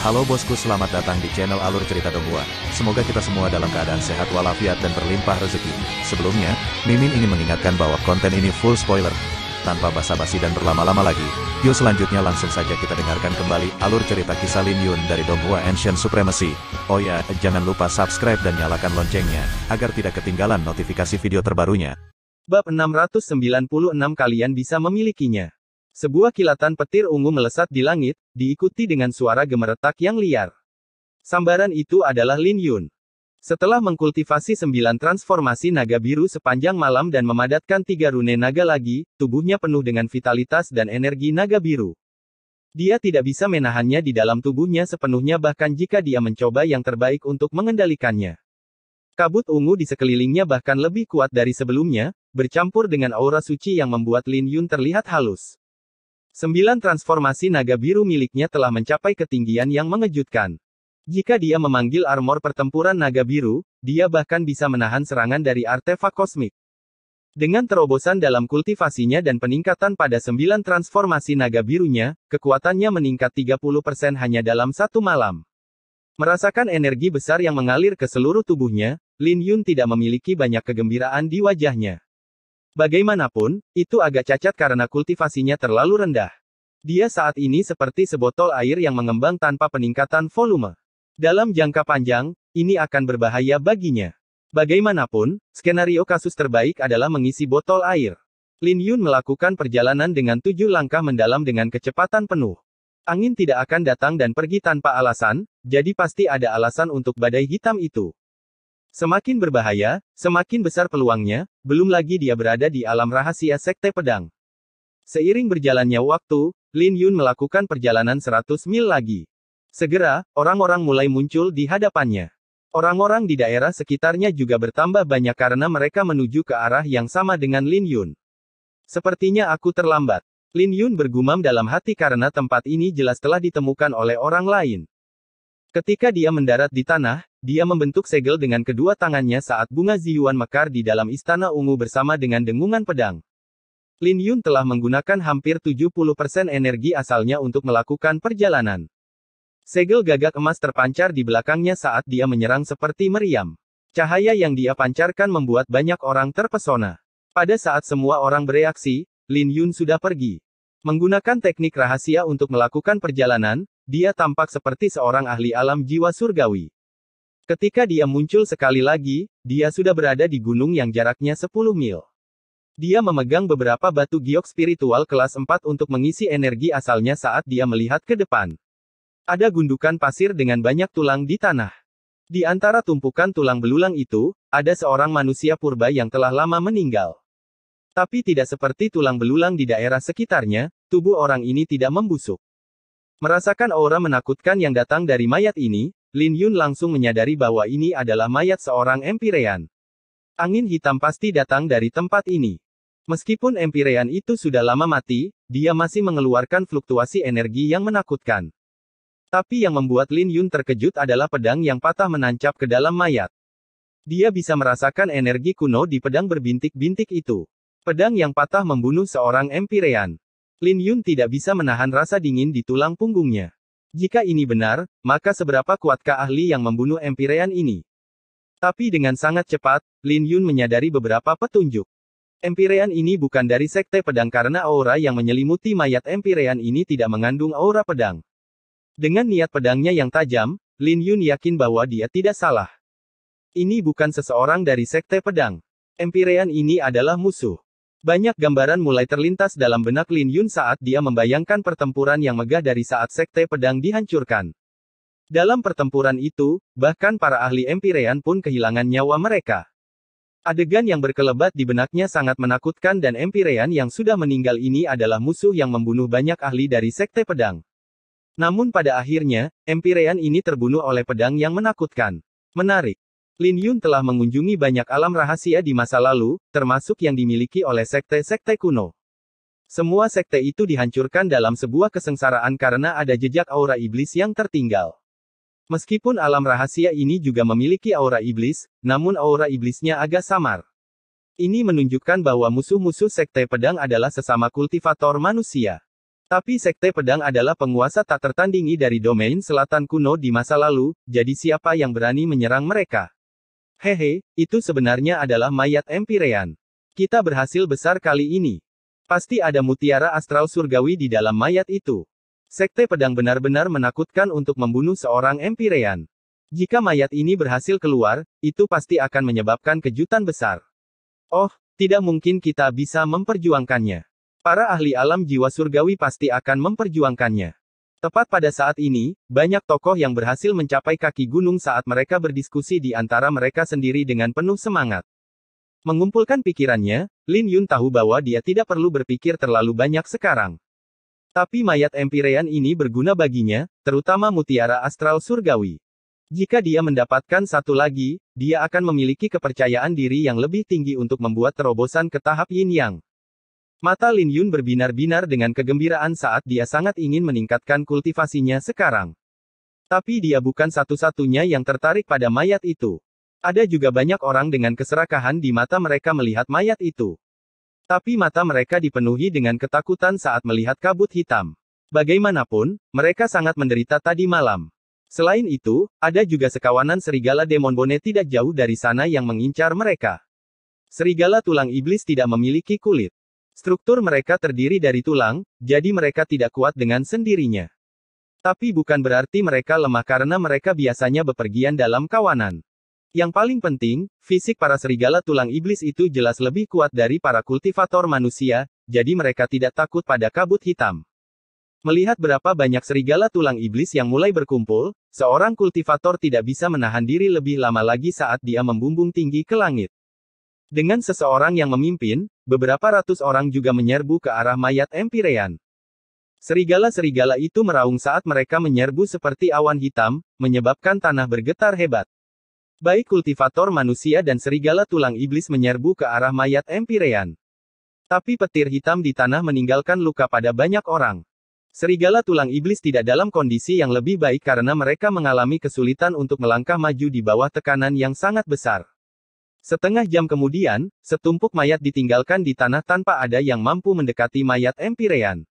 Halo bosku, selamat datang di channel Alur Cerita Donghua. Semoga kita semua dalam keadaan sehat walafiat dan berlimpah rezeki. Sebelumnya, Mimin ingin mengingatkan bahwa konten ini full spoiler. Tanpa basa-basi dan berlama-lama lagi, yuk selanjutnya langsung saja kita dengarkan kembali alur cerita kisah Lin Yun dari Donghua Ancient Supremacy. Oh ya, jangan lupa subscribe dan nyalakan loncengnya, agar tidak ketinggalan notifikasi video terbarunya. Bab 696, kalian bisa memilikinya. Sebuah kilatan petir ungu melesat di langit, diikuti dengan suara gemeretak yang liar. Sambaran itu adalah Lin Yun. Setelah mengkultivasi 9 transformasi naga biru sepanjang malam dan memadatkan 3 rune naga lagi, tubuhnya penuh dengan vitalitas dan energi naga biru. Dia tidak bisa menahannya di dalam tubuhnya sepenuhnya bahkan jika dia mencoba yang terbaik untuk mengendalikannya. Kabut ungu di sekelilingnya bahkan lebih kuat dari sebelumnya, bercampur dengan aura suci yang membuat Lin Yun terlihat halus. 9 transformasi naga biru miliknya telah mencapai ketinggian yang mengejutkan. Jika dia memanggil armor pertempuran naga biru, dia bahkan bisa menahan serangan dari artefak kosmik. Dengan terobosan dalam kultivasinya dan peningkatan pada 9 transformasi naga birunya, kekuatannya meningkat 30% hanya dalam satu malam. Merasakan energi besar yang mengalir ke seluruh tubuhnya, Lin Yun tidak memiliki banyak kegembiraan di wajahnya. Bagaimanapun, itu agak cacat karena kultivasinya terlalu rendah. Dia saat ini seperti sebotol air yang mengembang tanpa peningkatan volume. Dalam jangka panjang, ini akan berbahaya baginya. Bagaimanapun, skenario kasus terbaik adalah mengisi botol air. Lin Yun melakukan perjalanan dengan 7 langkah mendalam dengan kecepatan penuh. Angin tidak akan datang dan pergi tanpa alasan, jadi pasti ada alasan untuk badai hitam itu. Semakin berbahaya, semakin besar peluangnya, belum lagi dia berada di alam rahasia Sekte Pedang. Seiring berjalannya waktu, Lin Yun melakukan perjalanan 100 mil lagi. Segera, orang-orang mulai muncul di hadapannya. Orang-orang di daerah sekitarnya juga bertambah banyak karena mereka menuju ke arah yang sama dengan Lin Yun. Sepertinya aku terlambat. Lin Yun bergumam dalam hati karena tempat ini jelas telah ditemukan oleh orang lain. Ketika dia mendarat di tanah, dia membentuk segel dengan kedua tangannya saat bunga Ziyuan mekar di dalam istana ungu bersama dengan dengungan pedang. Lin Yun telah menggunakan hampir 70% energi asalnya untuk melakukan perjalanan. Segel gagak emas terpancar di belakangnya saat dia menyerang seperti meriam. Cahaya yang dia pancarkan membuat banyak orang terpesona. Pada saat semua orang bereaksi, Lin Yun sudah pergi. Menggunakan teknik rahasia untuk melakukan perjalanan, dia tampak seperti seorang ahli alam jiwa surgawi. Ketika dia muncul sekali lagi, dia sudah berada di gunung yang jaraknya 10 mil. Dia memegang beberapa batu giok spiritual kelas 4 untuk mengisi energi asalnya saat dia melihat ke depan. Ada gundukan pasir dengan banyak tulang di tanah. Di antara tumpukan tulang belulang itu, ada seorang manusia purba yang telah lama meninggal. Tapi tidak seperti tulang belulang di daerah sekitarnya, tubuh orang ini tidak membusuk. Merasakan aura menakutkan yang datang dari mayat ini, Lin Yun langsung menyadari bahwa ini adalah mayat seorang Empirean. Angin hitam pasti datang dari tempat ini. Meskipun Empirean itu sudah lama mati, dia masih mengeluarkan fluktuasi energi yang menakutkan. Tapi yang membuat Lin Yun terkejut adalah pedang yang patah menancap ke dalam mayat. Dia bisa merasakan energi kuno di pedang berbintik-bintik itu. Pedang yang patah membunuh seorang Empirean. Lin Yun tidak bisa menahan rasa dingin di tulang punggungnya. Jika ini benar, maka seberapa kuatkah ahli yang membunuh Empirean ini? Tapi dengan sangat cepat, Lin Yun menyadari beberapa petunjuk. Empirean ini bukan dari Sekte Pedang karena aura yang menyelimuti mayat Empirean ini tidak mengandung aura pedang. Dengan niat pedangnya yang tajam, Lin Yun yakin bahwa dia tidak salah. Ini bukan seseorang dari Sekte Pedang. Empirean ini adalah musuh. Banyak gambaran mulai terlintas dalam benak Lin Yun saat dia membayangkan pertempuran yang megah dari saat Sekte Pedang dihancurkan. Dalam pertempuran itu, bahkan para ahli Empirean pun kehilangan nyawa mereka. Adegan yang berkelebat di benaknya sangat menakutkan dan Empirean yang sudah meninggal ini adalah musuh yang membunuh banyak ahli dari Sekte Pedang. Namun pada akhirnya, Empirean ini terbunuh oleh pedang yang menakutkan. Menarik. Lin Yun telah mengunjungi banyak alam rahasia di masa lalu, termasuk yang dimiliki oleh sekte-sekte kuno. Semua sekte itu dihancurkan dalam sebuah kesengsaraan karena ada jejak aura iblis yang tertinggal. Meskipun alam rahasia ini juga memiliki aura iblis, namun aura iblisnya agak samar. Ini menunjukkan bahwa musuh-musuh Sekte Pedang adalah sesama kultivator manusia. Tapi Sekte Pedang adalah penguasa tak tertandingi dari domain selatan kuno di masa lalu, jadi siapa yang berani menyerang mereka? Hehe, itu sebenarnya adalah mayat Empyrean. Kita berhasil besar kali ini. Pasti ada mutiara astral surgawi di dalam mayat itu. Sekte Pedang benar-benar menakutkan untuk membunuh seorang Empyrean. Jika mayat ini berhasil keluar, itu pasti akan menyebabkan kejutan besar. Oh, tidak mungkin kita bisa memperjuangkannya. Para ahli alam jiwa surgawi pasti akan memperjuangkannya. Tepat pada saat ini, banyak tokoh yang berhasil mencapai kaki gunung saat mereka berdiskusi di antara mereka sendiri dengan penuh semangat. Mengumpulkan pikirannya, Lin Yun tahu bahwa dia tidak perlu berpikir terlalu banyak sekarang. Tapi mayat Empyrean ini berguna baginya, terutama mutiara astral surgawi. Jika dia mendapatkan satu lagi, dia akan memiliki kepercayaan diri yang lebih tinggi untuk membuat terobosan ke tahap Yin Yang. Mata Lin Yun berbinar-binar dengan kegembiraan saat dia sangat ingin meningkatkan kultivasinya sekarang. Tapi dia bukan satu-satunya yang tertarik pada mayat itu. Ada juga banyak orang dengan keserakahan di mata mereka melihat mayat itu. Tapi mata mereka dipenuhi dengan ketakutan saat melihat kabut hitam. Bagaimanapun, mereka sangat menderita tadi malam. Selain itu, ada juga sekawanan serigala demon bone tidak jauh dari sana yang mengincar mereka. Serigala tulang iblis tidak memiliki kulit. Struktur mereka terdiri dari tulang, jadi mereka tidak kuat dengan sendirinya. Tapi bukan berarti mereka lemah karena mereka biasanya bepergian dalam kawanan. Yang paling penting, fisik para serigala tulang iblis itu jelas lebih kuat dari para kultivator manusia, jadi mereka tidak takut pada kabut hitam. Melihat berapa banyak serigala tulang iblis yang mulai berkumpul, seorang kultivator tidak bisa menahan diri lebih lama lagi saat dia membumbung tinggi ke langit. Dengan seseorang yang memimpin, beberapa ratus orang juga menyerbu ke arah mayat Empyrean. Serigala-serigala itu meraung saat mereka menyerbu seperti awan hitam, menyebabkan tanah bergetar hebat. Baik kultivator manusia dan serigala tulang iblis menyerbu ke arah mayat Empyrean. Tapi petir hitam di tanah meninggalkan luka pada banyak orang. Serigala tulang iblis tidak dalam kondisi yang lebih baik karena mereka mengalami kesulitan untuk melangkah maju di bawah tekanan yang sangat besar. Setengah jam kemudian, setumpuk mayat ditinggalkan di tanah tanpa ada yang mampu mendekati mayat Empyrean.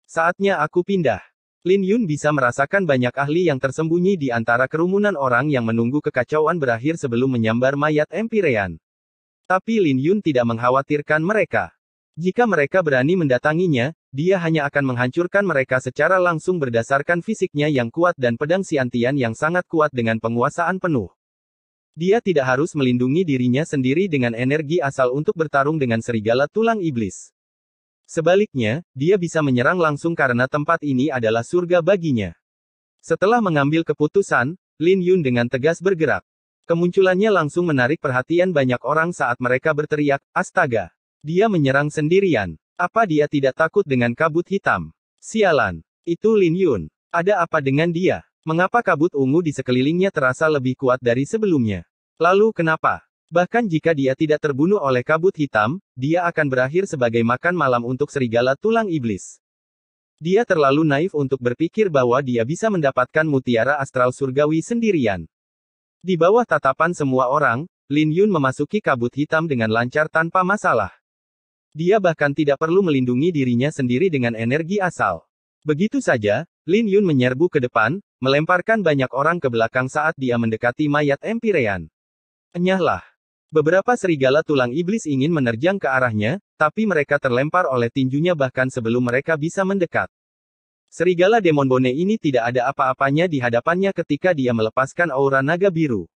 Saatnya aku pindah. Lin Yun bisa merasakan banyak ahli yang tersembunyi di antara kerumunan orang yang menunggu kekacauan berakhir sebelum menyambar mayat Empyrean. Tapi Lin Yun tidak mengkhawatirkan mereka. Jika mereka berani mendatanginya, dia hanya akan menghancurkan mereka secara langsung berdasarkan fisiknya yang kuat dan pedang Xiantian yang sangat kuat dengan penguasaan penuh. Dia tidak harus melindungi dirinya sendiri dengan energi asal untuk bertarung dengan serigala tulang iblis. Sebaliknya, dia bisa menyerang langsung karena tempat ini adalah surga baginya. Setelah mengambil keputusan, Lin Yun dengan tegas bergerak. Kemunculannya langsung menarik perhatian banyak orang saat mereka berteriak, "Astaga! Dia menyerang sendirian. Apa dia tidak takut dengan kabut hitam? Sialan! Itu Lin Yun. Ada apa dengan dia? Mengapa kabut ungu di sekelilingnya terasa lebih kuat dari sebelumnya? Lalu kenapa? Bahkan jika dia tidak terbunuh oleh kabut hitam, dia akan berakhir sebagai makan malam untuk serigala tulang iblis. Dia terlalu naif untuk berpikir bahwa dia bisa mendapatkan mutiara astral surgawi sendirian. Di bawah tatapan semua orang, Lin Yun memasuki kabut hitam dengan lancar tanpa masalah. Dia bahkan tidak perlu melindungi dirinya sendiri dengan energi asal. Begitu saja, Lin Yun menyerbu ke depan, melemparkan banyak orang ke belakang saat dia mendekati mayat Empyrean. Enyahlah. Beberapa serigala tulang iblis ingin menerjang ke arahnya, tapi mereka terlempar oleh tinjunya bahkan sebelum mereka bisa mendekat. Serigala demon bone ini tidak ada apa-apanya di hadapannya ketika dia melepaskan aura naga biru.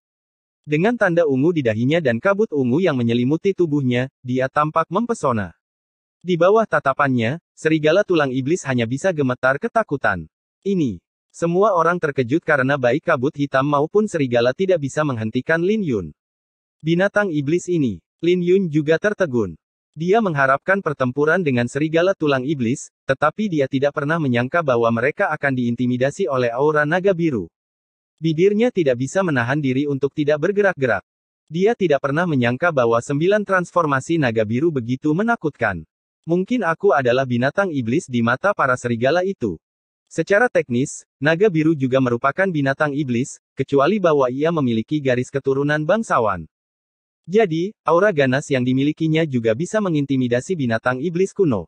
Dengan tanda ungu di dahinya dan kabut ungu yang menyelimuti tubuhnya, dia tampak mempesona. Di bawah tatapannya, serigala tulang iblis hanya bisa gemetar ketakutan. Ini. Semua orang terkejut karena baik kabut hitam maupun serigala tidak bisa menghentikan Lin Yun. Binatang iblis ini. Lin Yun juga tertegun. Dia mengharapkan pertempuran dengan serigala tulang iblis, tetapi dia tidak pernah menyangka bahwa mereka akan diintimidasi oleh aura naga biru. Bibirnya tidak bisa menahan diri untuk tidak bergerak-gerak. Dia tidak pernah menyangka bahwa 9 transformasi naga biru begitu menakutkan. Mungkin aku adalah binatang iblis di mata para serigala itu. Secara teknis, naga biru juga merupakan binatang iblis, kecuali bahwa ia memiliki garis keturunan bangsawan. Jadi, aura ganas yang dimilikinya juga bisa mengintimidasi binatang iblis kuno.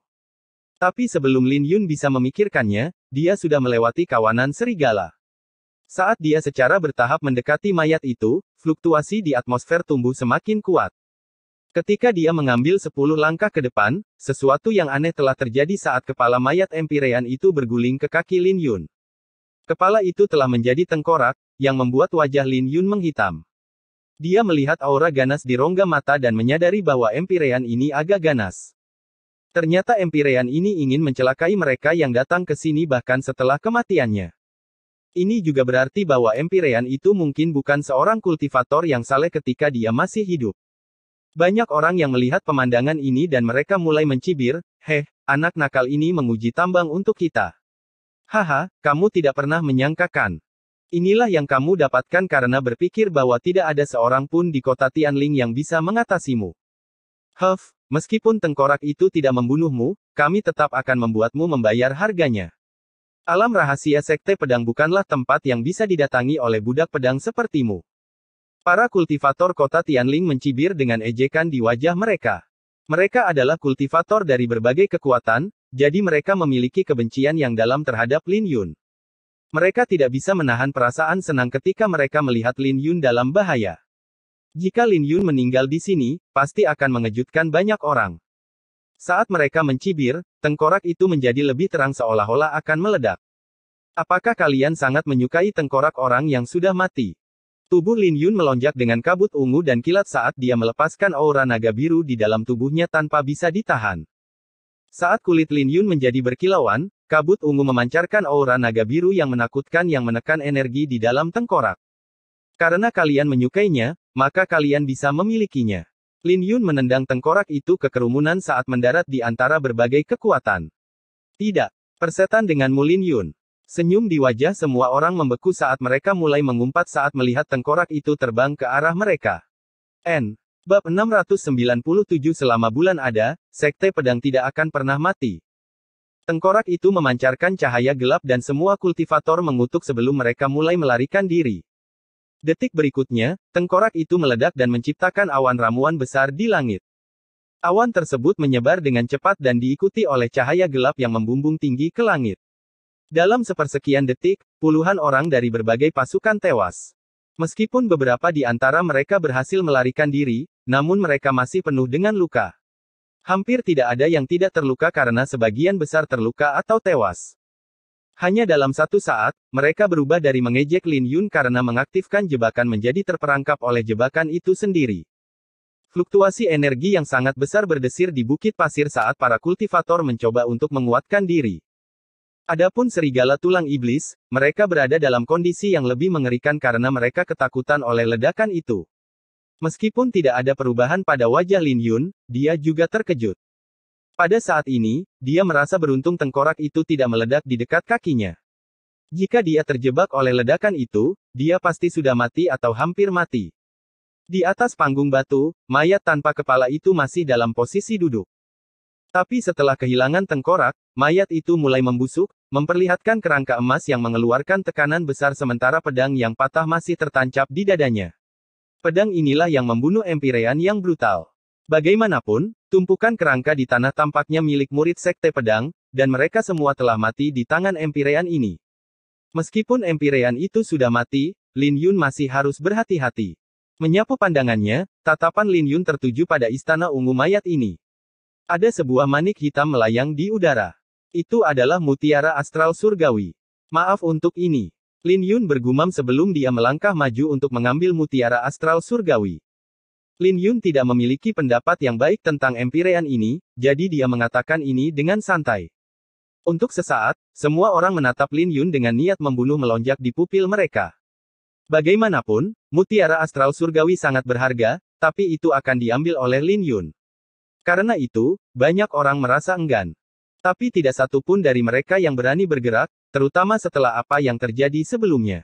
Tapi sebelum Lin Yun bisa memikirkannya, dia sudah melewati kawanan serigala. Saat dia secara bertahap mendekati mayat itu, fluktuasi di atmosfer tumbuh semakin kuat. Ketika dia mengambil 10 langkah ke depan, sesuatu yang aneh telah terjadi saat kepala mayat Empyrean itu berguling ke kaki Lin Yun. Kepala itu telah menjadi tengkorak, yang membuat wajah Lin Yun menghitam. Dia melihat aura ganas di rongga mata dan menyadari bahwa Empyrean ini agak ganas. Ternyata Empyrean ini ingin mencelakai mereka yang datang ke sini bahkan setelah kematiannya. Ini juga berarti bahwa Empyrean itu mungkin bukan seorang kultivator yang saleh ketika dia masih hidup. Banyak orang yang melihat pemandangan ini dan mereka mulai mencibir, "Heh, anak nakal ini menguji tambang untuk kita. Haha, kamu tidak pernah menyangkakan. Inilah yang kamu dapatkan karena berpikir bahwa tidak ada seorang pun di kota Tianling yang bisa mengatasimu. Huff, meskipun tengkorak itu tidak membunuhmu, kami tetap akan membuatmu membayar harganya. Alam rahasia Sekte Pedang bukanlah tempat yang bisa didatangi oleh budak pedang sepertimu." Para kultivator kota Tianling mencibir dengan ejekan di wajah mereka. Mereka adalah kultivator dari berbagai kekuatan, jadi mereka memiliki kebencian yang dalam terhadap Lin Yun. Mereka tidak bisa menahan perasaan senang ketika mereka melihat Lin Yun dalam bahaya. Jika Lin Yun meninggal di sini, pasti akan mengejutkan banyak orang. Saat mereka mencibir, tengkorak itu menjadi lebih terang seolah-olah akan meledak. Apakah kalian sangat menyukai tengkorak orang yang sudah mati? Tubuh Lin Yun melonjak dengan kabut ungu dan kilat saat dia melepaskan aura naga biru di dalam tubuhnya tanpa bisa ditahan. Saat kulit Lin Yun menjadi berkilauan, kabut ungu memancarkan aura naga biru yang menakutkan yang menekan energi di dalam tengkorak. Karena kalian menyukainya, maka kalian bisa memilikinya. Lin Yun menendang tengkorak itu ke kerumunan saat mendarat di antara berbagai kekuatan. Tidak. Persetan denganmu Lin Yun. Senyum di wajah semua orang membeku saat mereka mulai mengumpat saat melihat tengkorak itu terbang ke arah mereka. Bab 697 Selama bulan ada, Sekte Pedang tidak akan pernah mati. Tengkorak itu memancarkan cahaya gelap dan semua kultivator mengutuk sebelum mereka mulai melarikan diri. Detik berikutnya, tengkorak itu meledak dan menciptakan awan ramuan besar di langit. Awan tersebut menyebar dengan cepat dan diikuti oleh cahaya gelap yang membumbung tinggi ke langit. Dalam sepersekian detik, puluhan orang dari berbagai pasukan tewas. Meskipun beberapa di antara mereka berhasil melarikan diri, namun mereka masih penuh dengan luka. Hampir tidak ada yang tidak terluka karena sebagian besar terluka atau tewas. Hanya dalam satu saat, mereka berubah dari mengejek Lin Yun karena mengaktifkan jebakan menjadi terperangkap oleh jebakan itu sendiri. Fluktuasi energi yang sangat besar berdesir di bukit pasir saat para kultivator mencoba untuk menguatkan diri. Adapun serigala tulang iblis, mereka berada dalam kondisi yang lebih mengerikan karena mereka ketakutan oleh ledakan itu. Meskipun tidak ada perubahan pada wajah Lin Yun, dia juga terkejut. Pada saat ini, dia merasa beruntung tengkorak itu tidak meledak di dekat kakinya. Jika dia terjebak oleh ledakan itu, dia pasti sudah mati atau hampir mati. Di atas panggung batu, mayat tanpa kepala itu masih dalam posisi duduk. Tapi setelah kehilangan tengkorak, mayat itu mulai membusuk, memperlihatkan kerangka emas yang mengeluarkan tekanan besar sementara pedang yang patah masih tertancap di dadanya. Pedang inilah yang membunuh Empyrean yang brutal. Bagaimanapun, tumpukan kerangka di tanah tampaknya milik murid Sekte Pedang, dan mereka semua telah mati di tangan Empyrean ini. Meskipun Empyrean itu sudah mati, Lin Yun masih harus berhati-hati. Menyapu pandangannya, tatapan Lin Yun tertuju pada istana ungu mayat ini. Ada sebuah manik hitam melayang di udara. Itu adalah mutiara astral surgawi. Maaf untuk ini. Lin Yun bergumam sebelum dia melangkah maju untuk mengambil mutiara astral surgawi. Lin Yun tidak memiliki pendapat yang baik tentang Empyrean ini, jadi dia mengatakan ini dengan santai. Untuk sesaat, semua orang menatap Lin Yun dengan niat membunuh melonjak di pupil mereka. Bagaimanapun, mutiara astral surgawi sangat berharga, tapi itu akan diambil oleh Lin Yun. Karena itu, banyak orang merasa enggan. Tapi tidak satu pun dari mereka yang berani bergerak, terutama setelah apa yang terjadi sebelumnya.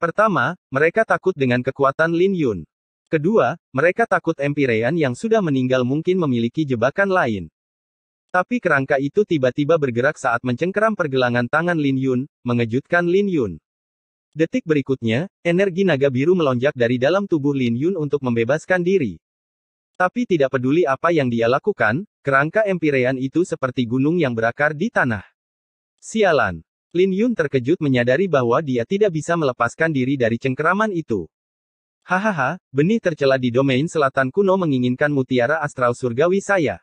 Pertama, mereka takut dengan kekuatan Lin Yun. Kedua, mereka takut Empyrean yang sudah meninggal mungkin memiliki jebakan lain. Tapi kerangka itu tiba-tiba bergerak saat mencengkeram pergelangan tangan Lin Yun, mengejutkan Lin Yun. Detik berikutnya, energi naga biru melonjak dari dalam tubuh Lin Yun untuk membebaskan diri. Tapi tidak peduli apa yang dia lakukan, kerangka Empyrean itu seperti gunung yang berakar di tanah. Sialan. Lin Yun terkejut menyadari bahwa dia tidak bisa melepaskan diri dari cengkeraman itu. Hahaha, benih tercela di domain selatan kuno menginginkan mutiara astral surgawi saya.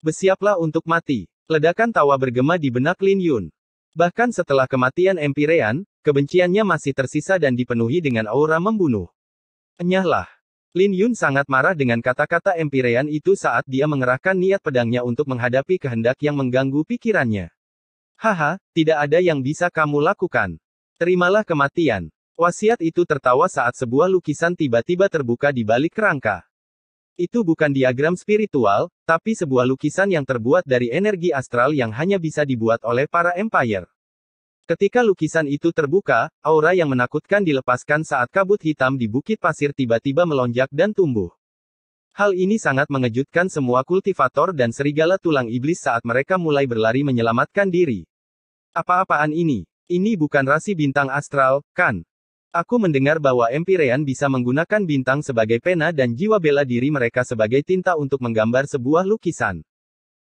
Bersiaplah untuk mati. Ledakan tawa bergema di benak Lin Yun. Bahkan setelah kematian Empyrean, kebenciannya masih tersisa dan dipenuhi dengan aura membunuh. Enyahlah. Lin Yun sangat marah dengan kata-kata Empyrean itu saat dia mengerahkan niat pedangnya untuk menghadapi kehendak yang mengganggu pikirannya. Haha, tidak ada yang bisa kamu lakukan. Terimalah kematian. Wasiat itu tertawa saat sebuah lukisan tiba-tiba terbuka di balik kerangka. Itu bukan diagram spiritual, tapi sebuah lukisan yang terbuat dari energi astral yang hanya bisa dibuat oleh para Empire. Ketika lukisan itu terbuka, aura yang menakutkan dilepaskan saat kabut hitam di bukit pasir tiba-tiba melonjak dan tumbuh. Hal ini sangat mengejutkan semua kultivator dan serigala tulang iblis saat mereka mulai berlari menyelamatkan diri. Apa-apaan ini? Ini bukan rasi bintang astral, kan? Aku mendengar bahwa Empyrean bisa menggunakan bintang sebagai pena dan jiwa bela diri mereka sebagai tinta untuk menggambar sebuah lukisan.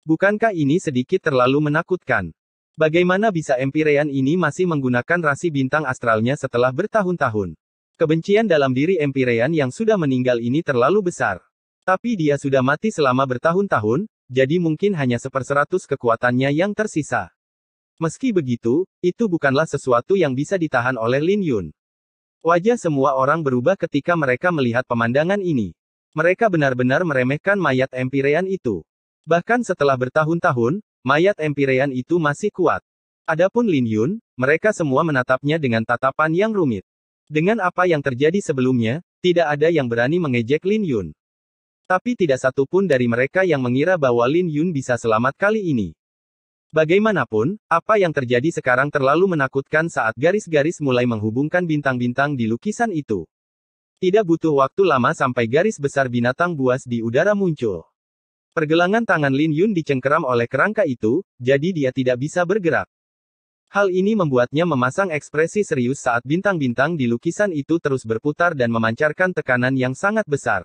Bukankah ini sedikit terlalu menakutkan? Bagaimana bisa Empyrean ini masih menggunakan rasi bintang astralnya setelah bertahun-tahun? Kebencian dalam diri Empyrean yang sudah meninggal ini terlalu besar. Tapi dia sudah mati selama bertahun-tahun, jadi mungkin hanya 1/100 kekuatannya yang tersisa. Meski begitu, itu bukanlah sesuatu yang bisa ditahan oleh Lin Yun. Wajah semua orang berubah ketika mereka melihat pemandangan ini. Mereka benar-benar meremehkan mayat Empyrean itu. Bahkan setelah bertahun-tahun, mayat Empyrean itu masih kuat. Adapun Lin Yun, mereka semua menatapnya dengan tatapan yang rumit. Dengan apa yang terjadi sebelumnya, tidak ada yang berani mengejek Lin Yun. Tapi tidak satu pun dari mereka yang mengira bahwa Lin Yun bisa selamat kali ini. Bagaimanapun, apa yang terjadi sekarang terlalu menakutkan saat garis-garis mulai menghubungkan bintang-bintang di lukisan itu. Tidak butuh waktu lama sampai garis besar binatang buas di udara muncul. Pergelangan tangan Lin Yun dicengkeram oleh kerangka itu, jadi dia tidak bisa bergerak. Hal ini membuatnya memasang ekspresi serius saat bintang-bintang di lukisan itu terus berputar dan memancarkan tekanan yang sangat besar.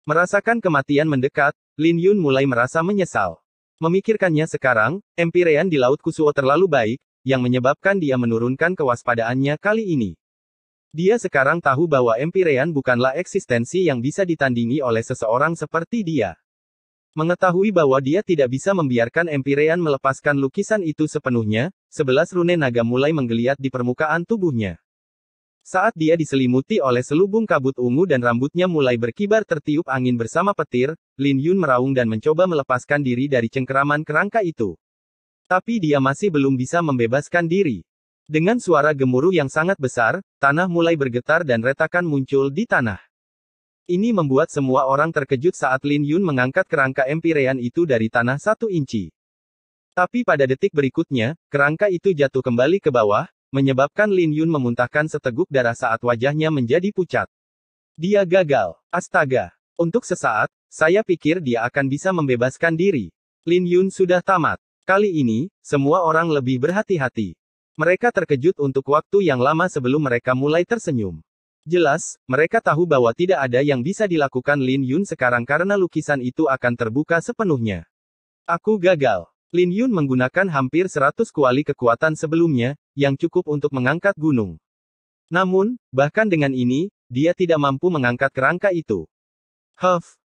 Merasakan kematian mendekat, Lin Yun mulai merasa menyesal. Memikirkannya sekarang, Empyrean di Laut Kusuo terlalu baik, yang menyebabkan dia menurunkan kewaspadaannya kali ini. Dia sekarang tahu bahwa Empyrean bukanlah eksistensi yang bisa ditandingi oleh seseorang seperti dia. Mengetahui bahwa dia tidak bisa membiarkan Empyrean melepaskan lukisan itu sepenuhnya, 11 rune naga mulai menggeliat di permukaan tubuhnya. Saat dia diselimuti oleh selubung kabut ungu dan rambutnya mulai berkibar tertiup angin bersama petir, Lin Yun meraung dan mencoba melepaskan diri dari cengkeraman kerangka itu. Tapi dia masih belum bisa membebaskan diri. Dengan suara gemuruh yang sangat besar, tanah mulai bergetar dan retakan muncul di tanah. Ini membuat semua orang terkejut saat Lin Yun mengangkat kerangka Empyrean itu dari tanah 1 inci. Tapi pada detik berikutnya, kerangka itu jatuh kembali ke bawah, menyebabkan Lin Yun memuntahkan seteguk darah saat wajahnya menjadi pucat. Dia gagal. Astaga. Untuk sesaat, saya pikir dia akan bisa membebaskan diri. Lin Yun sudah tamat. Kali ini, semua orang lebih berhati-hati. Mereka terkejut untuk waktu yang lama sebelum mereka mulai tersenyum. Jelas, mereka tahu bahwa tidak ada yang bisa dilakukan Lin Yun sekarang karena lukisan itu akan terbuka sepenuhnya. Aku gagal. Lin Yun menggunakan hampir 100 kuali kekuatan sebelumnya, yang cukup untuk mengangkat gunung. Namun, bahkan dengan ini, dia tidak mampu mengangkat kerangka itu.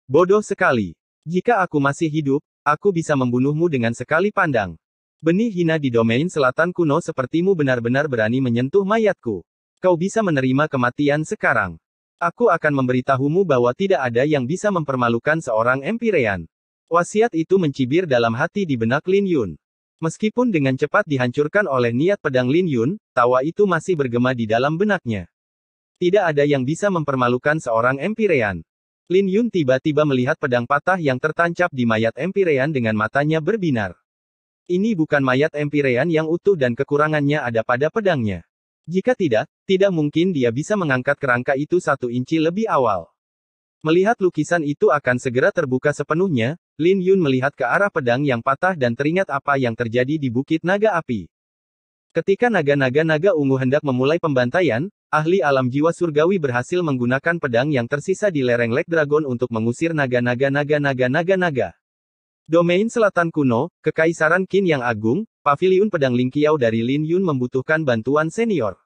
Bodoh sekali. Jika aku masih hidup, aku bisa membunuhmu dengan sekali pandang. Benih hina di domain selatan kuno sepertimu benar-benar berani menyentuh mayatku. Kau bisa menerima kematian sekarang. Aku akan memberitahumu bahwa tidak ada yang bisa mempermalukan seorang Empyrean. Wasiat itu mencibir dalam hati di benak Lin Yun. Meskipun dengan cepat dihancurkan oleh niat pedang Lin Yun, tawa itu masih bergema di dalam benaknya. Tidak ada yang bisa mempermalukan seorang Empyrean. Lin Yun tiba-tiba melihat pedang patah yang tertancap di mayat Empyrean dengan matanya berbinar. Ini bukan mayat Empyrean yang utuh dan kekurangannya ada pada pedangnya. Jika tidak mungkin dia bisa mengangkat kerangka itu 1 inci lebih awal. Melihat lukisan itu akan segera terbuka sepenuhnya, Lin Yun melihat ke arah pedang yang patah dan teringat apa yang terjadi di Bukit Naga Api. Ketika naga-naga ungu hendak memulai pembantaian, ahli alam jiwa surgawi berhasil menggunakan pedang yang tersisa di lereng Lake Dragon untuk mengusir naga-naga. Domain Selatan Kuno, Kekaisaran Qin yang Agung, Paviliun Pedang Ling Qiao dari Lin Yun membutuhkan bantuan senior.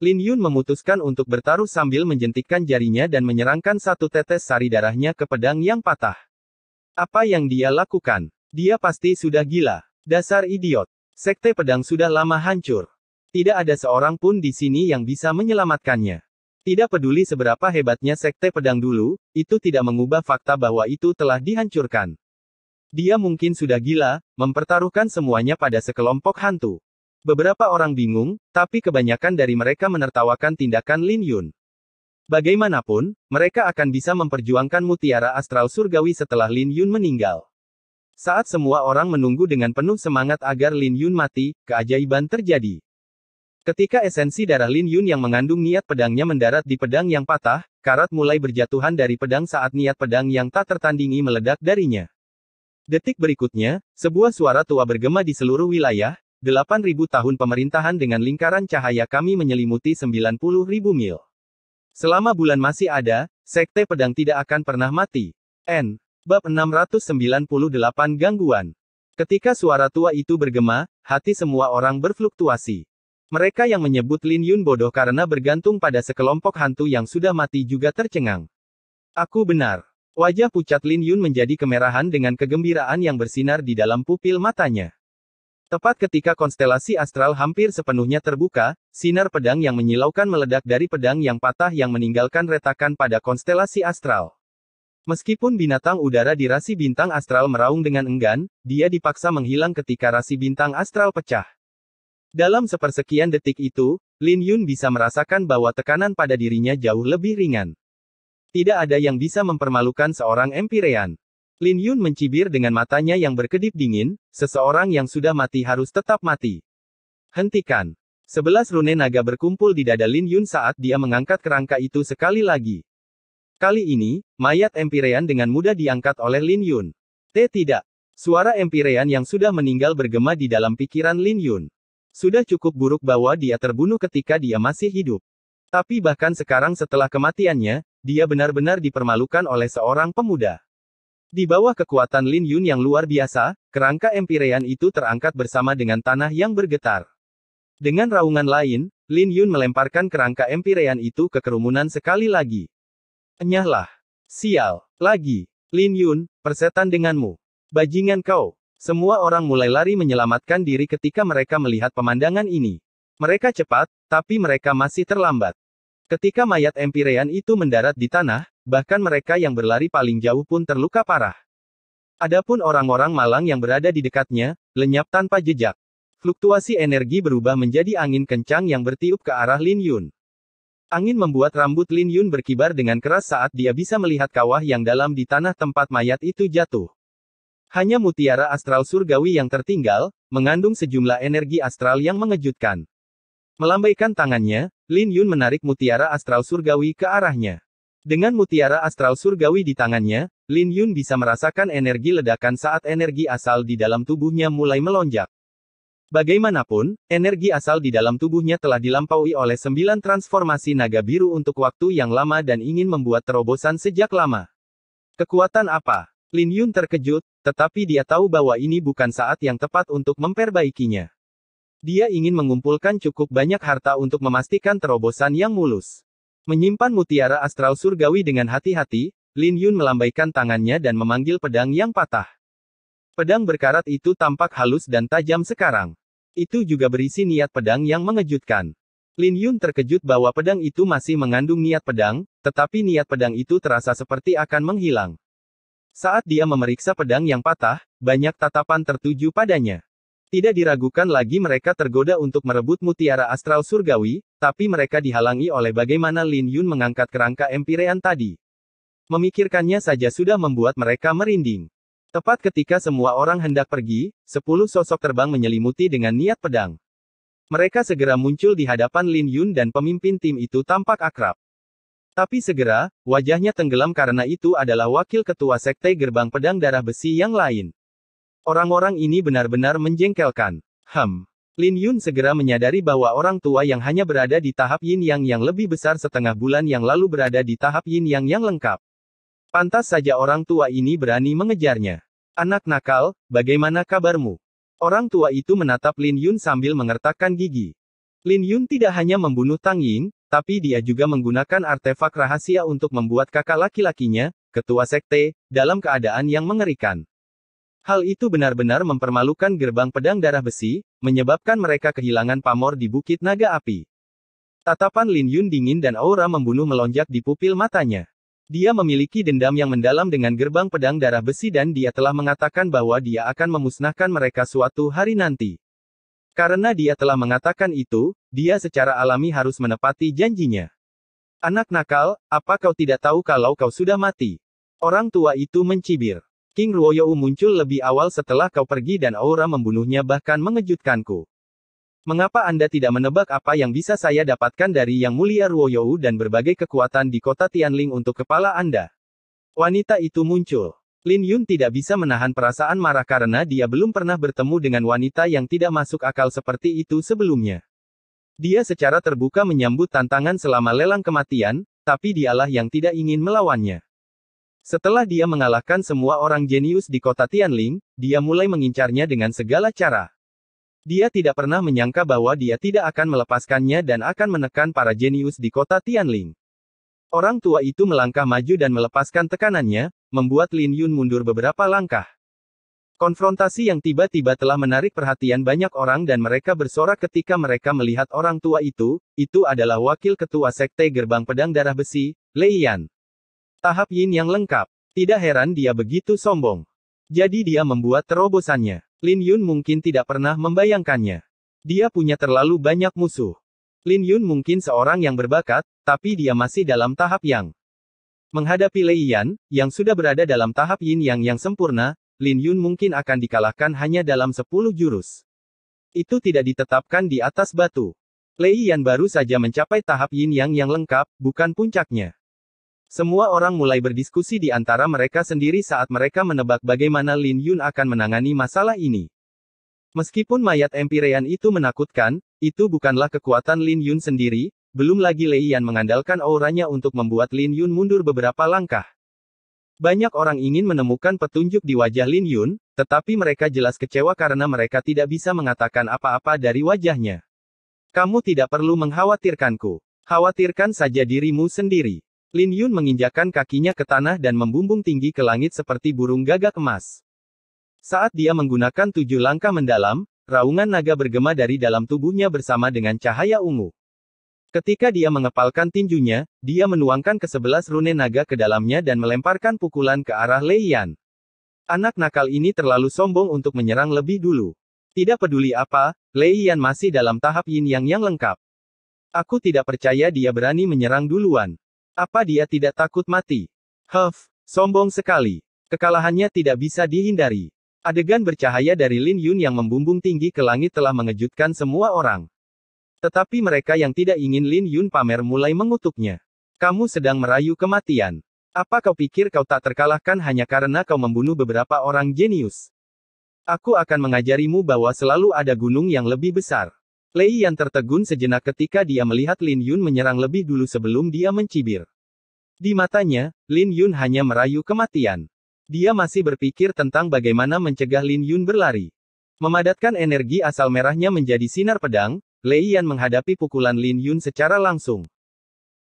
Lin Yun memutuskan untuk bertaruh sambil menjentikkan jarinya dan menyerangkan satu tetes sari darahnya ke pedang yang patah. Apa yang dia lakukan? Dia pasti sudah gila. Dasar idiot. Sekte pedang sudah lama hancur. Tidak ada seorang pun di sini yang bisa menyelamatkannya. Tidak peduli seberapa hebatnya sekte pedang dulu, itu tidak mengubah fakta bahwa itu telah dihancurkan. Dia mungkin sudah gila, mempertaruhkan semuanya pada sekelompok hantu. Beberapa orang bingung, tapi kebanyakan dari mereka menertawakan tindakan Lin Yun. Bagaimanapun, mereka akan bisa memperjuangkan mutiara astral surgawi setelah Lin Yun meninggal. Saat semua orang menunggu dengan penuh semangat agar Lin Yun mati, keajaiban terjadi. Ketika esensi darah Lin Yun yang mengandung niat pedangnya mendarat di pedang yang patah, karat mulai berjatuhan dari pedang saat niat pedang yang tak tertandingi meledak darinya. Detik berikutnya, sebuah suara tua bergema di seluruh wilayah, 8.000 tahun pemerintahan dengan lingkaran cahaya kami menyelimuti 90.000 mil. Selama bulan masih ada, sekte pedang tidak akan pernah mati. Bab 698 Gangguan. Ketika suara tua itu bergema, hati semua orang berfluktuasi. Mereka yang menyebut Lin Yun bodoh karena bergantung pada sekelompok hantu yang sudah mati juga tercengang. Aku benar. Wajah pucat Lin Yun menjadi kemerahan dengan kegembiraan yang bersinar di dalam pupil matanya. Tepat ketika konstelasi astral hampir sepenuhnya terbuka, sinar pedang yang menyilaukan meledak dari pedang yang patah yang meninggalkan retakan pada konstelasi astral. Meskipun binatang udara di rasi bintang astral meraung dengan enggan, dia dipaksa menghilang ketika rasi bintang astral pecah. Dalam sepersekian detik itu, Lin Yun bisa merasakan bahwa tekanan pada dirinya jauh lebih ringan. Tidak ada yang bisa mempermalukan seorang Empirean. Lin Yun mencibir dengan matanya yang berkedip dingin, seseorang yang sudah mati harus tetap mati. Hentikan. 11 rune naga berkumpul di dada Lin Yun saat dia mengangkat kerangka itu sekali lagi. Kali ini, mayat Empirean dengan mudah diangkat oleh Lin Yun. Tidak. Suara Empirean yang sudah meninggal bergema di dalam pikiran Lin Yun. Sudah cukup buruk bahwa dia terbunuh ketika dia masih hidup. Tapi bahkan sekarang setelah kematiannya, dia benar-benar dipermalukan oleh seorang pemuda. Di bawah kekuatan Lin Yun yang luar biasa, kerangka Empirean itu terangkat bersama dengan tanah yang bergetar. Dengan raungan lain, Lin Yun melemparkan kerangka Empirean itu ke kerumunan sekali lagi. Enyahlah. Sial. Lagi. Lin Yun, persetan denganmu. Bajingan kau. Semua orang mulai lari menyelamatkan diri ketika mereka melihat pemandangan ini. Mereka cepat, tapi mereka masih terlambat. Ketika mayat Empirean itu mendarat di tanah, bahkan mereka yang berlari paling jauh pun terluka parah. Adapun orang-orang malang yang berada di dekatnya, lenyap tanpa jejak. Fluktuasi energi berubah menjadi angin kencang yang bertiup ke arah Lin Yun. Angin membuat rambut Lin Yun berkibar dengan keras saat dia bisa melihat kawah yang dalam di tanah tempat mayat itu jatuh. Hanya mutiara astral surgawi yang tertinggal, mengandung sejumlah energi astral yang mengejutkan. Melambaikan tangannya, Lin Yun menarik mutiara astral surgawi ke arahnya. Dengan mutiara astral surgawi di tangannya, Lin Yun bisa merasakan energi ledakan saat energi asal di dalam tubuhnya mulai melonjak. Bagaimanapun, energi asal di dalam tubuhnya telah dilampaui oleh 9 transformasi naga biru untuk waktu yang lama dan ingin membuat terobosan sejak lama. Kekuatan apa? Lin Yun terkejut, tetapi dia tahu bahwa ini bukan saat yang tepat untuk memperbaikinya. Dia ingin mengumpulkan cukup banyak harta untuk memastikan terobosan yang mulus. Menyimpan mutiara astral surgawi dengan hati-hati, Lin Yun melambaikan tangannya dan memanggil pedang yang patah. Pedang berkarat itu tampak halus dan tajam sekarang. Itu juga berisi niat pedang yang mengejutkan. Lin Yun terkejut bahwa pedang itu masih mengandung niat pedang, tetapi niat pedang itu terasa seperti akan menghilang. Saat dia memeriksa pedang yang patah, banyak tatapan tertuju padanya. Tidak diragukan lagi mereka tergoda untuk merebut mutiara astral surgawi, tapi mereka dihalangi oleh bagaimana Lin Yun mengangkat kerangka Empirean tadi. Memikirkannya saja sudah membuat mereka merinding. Tepat ketika semua orang hendak pergi, 10 sosok terbang menyelimuti dengan niat pedang. Mereka segera muncul di hadapan Lin Yun dan pemimpin tim itu tampak akrab. Tapi segera, wajahnya tenggelam karena itu adalah wakil ketua sekte gerbang pedang darah besi yang lain. Orang-orang ini benar-benar menjengkelkan. Lin Yun segera menyadari bahwa orang tua yang hanya berada di tahap yin yang lebih besar setengah bulan yang lalu berada di tahap yin yang lengkap. Pantas saja orang tua ini berani mengejarnya. Anak nakal, bagaimana kabarmu? Orang tua itu menatap Lin Yun sambil mengertakkan gigi. Lin Yun tidak hanya membunuh Tang Ying, tapi dia juga menggunakan artefak rahasia untuk membuat kakak laki-lakinya, ketua sekte, dalam keadaan yang mengerikan. Hal itu benar-benar mempermalukan gerbang pedang darah besi, menyebabkan mereka kehilangan pamor di Bukit Naga Api. Tatapan Lin Yun dingin dan aura membunuh melonjak di pupil matanya. Dia memiliki dendam yang mendalam dengan gerbang pedang darah besi dan dia telah mengatakan bahwa dia akan memusnahkan mereka suatu hari nanti. Karena dia telah mengatakan itu, dia secara alami harus menepati janjinya. Anak nakal, apa kau tidak tahu kalau kau sudah mati? Orang tua itu mencibir. King Ruoyou muncul lebih awal setelah kau pergi dan aura membunuhnya bahkan mengejutkanku. Mengapa Anda tidak menebak apa yang bisa saya dapatkan dari Yang Mulia Ruoyou dan berbagai kekuatan di kota Tianling untuk kepala Anda? Wanita itu muncul. Lin Yun tidak bisa menahan perasaan marah karena dia belum pernah bertemu dengan wanita yang tidak masuk akal seperti itu sebelumnya. Dia secara terbuka menyambut tantangan selama lelang kematian, tapi dialah yang tidak ingin melawannya. Setelah dia mengalahkan semua orang jenius di kota Tianling, dia mulai mengincarnya dengan segala cara. Dia tidak pernah menyangka bahwa dia tidak akan melepaskannya dan akan menekan para jenius di kota Tianling. Orang tua itu melangkah maju dan melepaskan tekanannya, membuat Lin Yun mundur beberapa langkah. Konfrontasi yang tiba-tiba telah menarik perhatian banyak orang dan mereka bersorak ketika mereka melihat orang tua itu adalah wakil ketua sekte gerbang pedang darah besi, Lei Yan. Tahap yin yang lengkap. Tidak heran dia begitu sombong. Jadi dia membuat terobosannya. Lin Yun mungkin tidak pernah membayangkannya. Dia punya terlalu banyak musuh. Lin Yun mungkin seorang yang berbakat, tapi dia masih dalam tahap yang. Menghadapi Lei Yan, yang sudah berada dalam tahap yin yang sempurna, Lin Yun mungkin akan dikalahkan hanya dalam 10 jurus. Itu tidak ditetapkan di atas batu. Lei Yan baru saja mencapai tahap yin yang lengkap, bukan puncaknya. Semua orang mulai berdiskusi di antara mereka sendiri saat mereka menebak bagaimana Lin Yun akan menangani masalah ini. Meskipun mayat Empirean itu menakutkan, itu bukanlah kekuatan Lin Yun sendiri, belum lagi Lei Yan mengandalkan auranya untuk membuat Lin Yun mundur beberapa langkah. Banyak orang ingin menemukan petunjuk di wajah Lin Yun, tetapi mereka jelas kecewa karena mereka tidak bisa mengatakan apa-apa dari wajahnya. Kamu tidak perlu mengkhawatirkanku. Khawatirkan saja dirimu sendiri. Lin Yun menginjakkan kakinya ke tanah dan membumbung tinggi ke langit seperti burung gagak emas. Saat dia menggunakan 7 langkah mendalam, raungan naga bergema dari dalam tubuhnya bersama dengan cahaya ungu. Ketika dia mengepalkan tinjunya, dia menuangkan ke-11 rune naga ke dalamnya dan melemparkan pukulan ke arah Lei Yan. Anak nakal ini terlalu sombong untuk menyerang lebih dulu. Tidak peduli apa, Lei Yan masih dalam tahap yin yang lengkap. Aku tidak percaya dia berani menyerang duluan. Apa dia tidak takut mati? Sombong sekali. Kekalahannya tidak bisa dihindari. Adegan bercahaya dari Lin Yun yang membumbung tinggi ke langit telah mengejutkan semua orang. Tetapi mereka yang tidak ingin Lin Yun pamer mulai mengutuknya. Kamu sedang merayu kematian. Apa kau pikir kau tak terkalahkan hanya karena kau membunuh beberapa orang jenius? Aku akan mengajarimu bahwa selalu ada gunung yang lebih besar. Lei Yan tertegun sejenak ketika dia melihat Lin Yun menyerang lebih dulu sebelum dia mencibir. Di matanya, Lin Yun hanya merayu kematian. Dia masih berpikir tentang bagaimana mencegah Lin Yun berlari. Memadatkan energi asal merahnya menjadi sinar pedang, Lei Yan menghadapi pukulan Lin Yun secara langsung.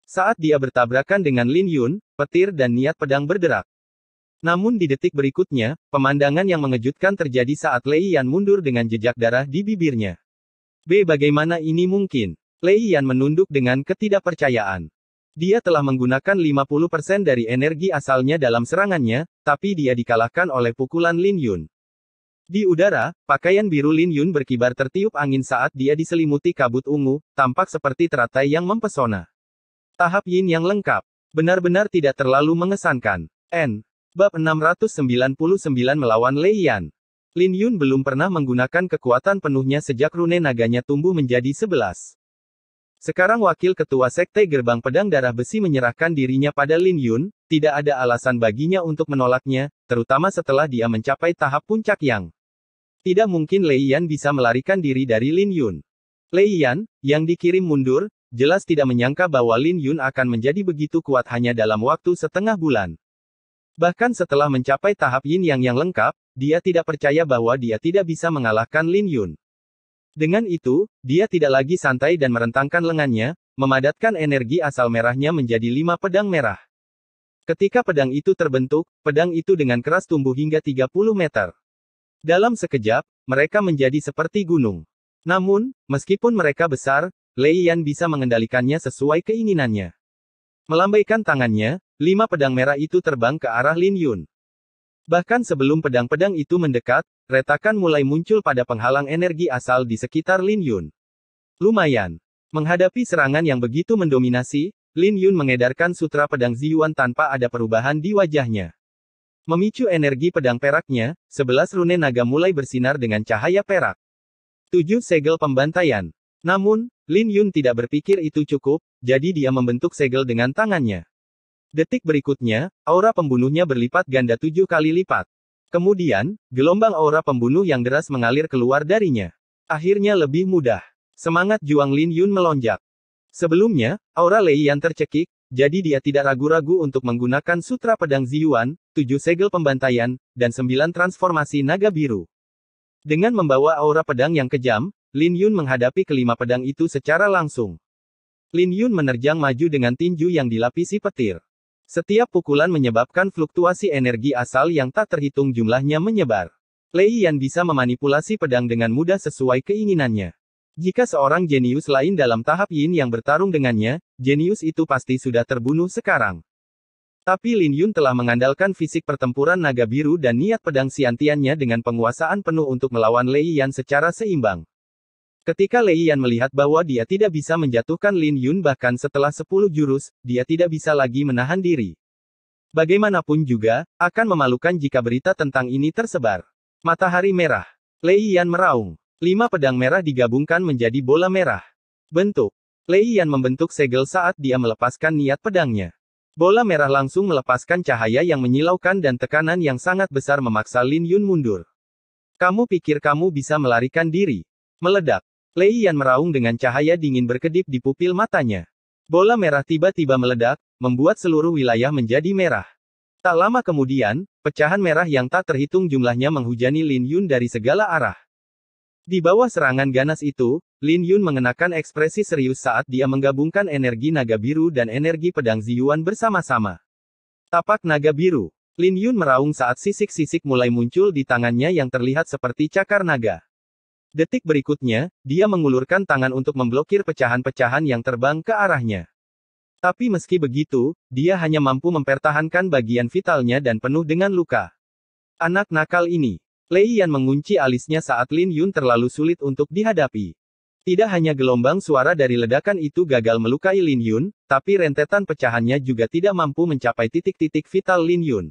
Saat dia bertabrakan dengan Lin Yun, petir dan niat pedang berderak. Namun di detik berikutnya, pemandangan yang mengejutkan terjadi saat Lei Yan mundur dengan jejak darah di bibirnya. Bagaimana ini mungkin? Lei Yan menunduk dengan ketidakpercayaan. Dia telah menggunakan 50% dari energi asalnya dalam serangannya, tapi dia dikalahkan oleh pukulan Lin Yun. Di udara, pakaian biru Lin Yun berkibar tertiup angin saat dia diselimuti kabut ungu, tampak seperti teratai yang mempesona. Tahap yin yang lengkap. Benar-benar tidak terlalu mengesankan. Bab 699 melawan Lei Yan. Lin Yun belum pernah menggunakan kekuatan penuhnya sejak rune naganya tumbuh menjadi 11. Sekarang wakil ketua sekte gerbang pedang darah besi menyerahkan dirinya pada Lin Yun, tidak ada alasan baginya untuk menolaknya, terutama setelah dia mencapai tahap puncak yang Tidak mungkin Lei Yan bisa melarikan diri dari Lin Yun. Lei Yan, yang dikirim mundur, jelas tidak menyangka bahwa Lin Yun akan menjadi begitu kuat hanya dalam waktu setengah bulan. Bahkan setelah mencapai tahap Yin Yang yang lengkap, dia tidak percaya bahwa dia tidak bisa mengalahkan Lin Yun. Dengan itu, dia tidak lagi santai dan merentangkan lengannya, memadatkan energi asal merahnya menjadi 5 pedang merah. Ketika pedang itu terbentuk, pedang itu dengan keras tumbuh hingga 30 meter. Dalam sekejap, mereka menjadi seperti gunung. Namun, meskipun mereka besar, Lei Yan bisa mengendalikannya sesuai keinginannya. Melambaikan tangannya, 5 pedang merah itu terbang ke arah Lin Yun. Bahkan sebelum pedang-pedang itu mendekat, retakan mulai muncul pada penghalang energi asal di sekitar Lin Yun. Lumayan. Menghadapi serangan yang begitu mendominasi, Lin Yun mengedarkan sutra pedang Ziyuan tanpa ada perubahan di wajahnya. Memicu energi pedang peraknya, 11 rune naga mulai bersinar dengan cahaya perak. 7 segel pembantaian. Namun, Lin Yun tidak berpikir itu cukup, jadi dia membentuk segel dengan tangannya. Detik berikutnya, aura pembunuhnya berlipat ganda 7 kali lipat. Kemudian, gelombang aura pembunuh yang deras mengalir keluar darinya. Akhirnya lebih mudah. Semangat juang Lin Yun melonjak. Sebelumnya, aura Lei Yan tercekik, jadi dia tidak ragu-ragu untuk menggunakan sutra pedang Ziyuan, 7 segel pembantaian, dan 9 transformasi naga biru. Dengan membawa aura pedang yang kejam, Lin Yun menghadapi kelima pedang itu secara langsung. Lin Yun menerjang maju dengan tinju yang dilapisi petir. Setiap pukulan menyebabkan fluktuasi energi asal yang tak terhitung jumlahnya menyebar. Lei Yan bisa memanipulasi pedang dengan mudah sesuai keinginannya. Jika seorang jenius lain dalam tahap Yin yang bertarung dengannya, jenius itu pasti sudah terbunuh sekarang. Tapi Lin Yun telah mengandalkan fisik pertempuran naga biru dan niat pedang Xiantiannya dengan penguasaan penuh untuk melawan Lei Yan secara seimbang. Ketika Lei Yan melihat bahwa dia tidak bisa menjatuhkan Lin Yun bahkan setelah 10 jurus, dia tidak bisa lagi menahan diri. Bagaimanapun juga, akan memalukan jika berita tentang ini tersebar. Matahari merah. Lei Yan meraung. 5 pedang merah digabungkan menjadi bola merah. Bentuk. Lei Yan membentuk segel saat dia melepaskan niat pedangnya. Bola merah langsung melepaskan cahaya yang menyilaukan dan tekanan yang sangat besar memaksa Lin Yun mundur. Kamu pikir kamu bisa melarikan diri? Meledak. Lei Yan meraung dengan cahaya dingin berkedip di pupil matanya. Bola merah tiba-tiba meledak, membuat seluruh wilayah menjadi merah. Tak lama kemudian, pecahan merah yang tak terhitung jumlahnya menghujani Lin Yun dari segala arah. Di bawah serangan ganas itu, Lin Yun mengenakan ekspresi serius saat dia menggabungkan energi naga biru dan energi pedang Ziyuan bersama-sama. Tapak naga biru. Lin Yun meraung saat sisik-sisik mulai muncul di tangannya yang terlihat seperti cakar naga. Detik berikutnya, dia mengulurkan tangan untuk memblokir pecahan-pecahan yang terbang ke arahnya. Tapi meski begitu, dia hanya mampu mempertahankan bagian vitalnya dan penuh dengan luka. Anak nakal ini. Lei Yan mengunci alisnya saat Lin Yun terlalu sulit untuk dihadapi. Tidak hanya gelombang suara dari ledakan itu gagal melukai Lin Yun, tapi rentetan pecahannya juga tidak mampu mencapai titik-titik vital Lin Yun.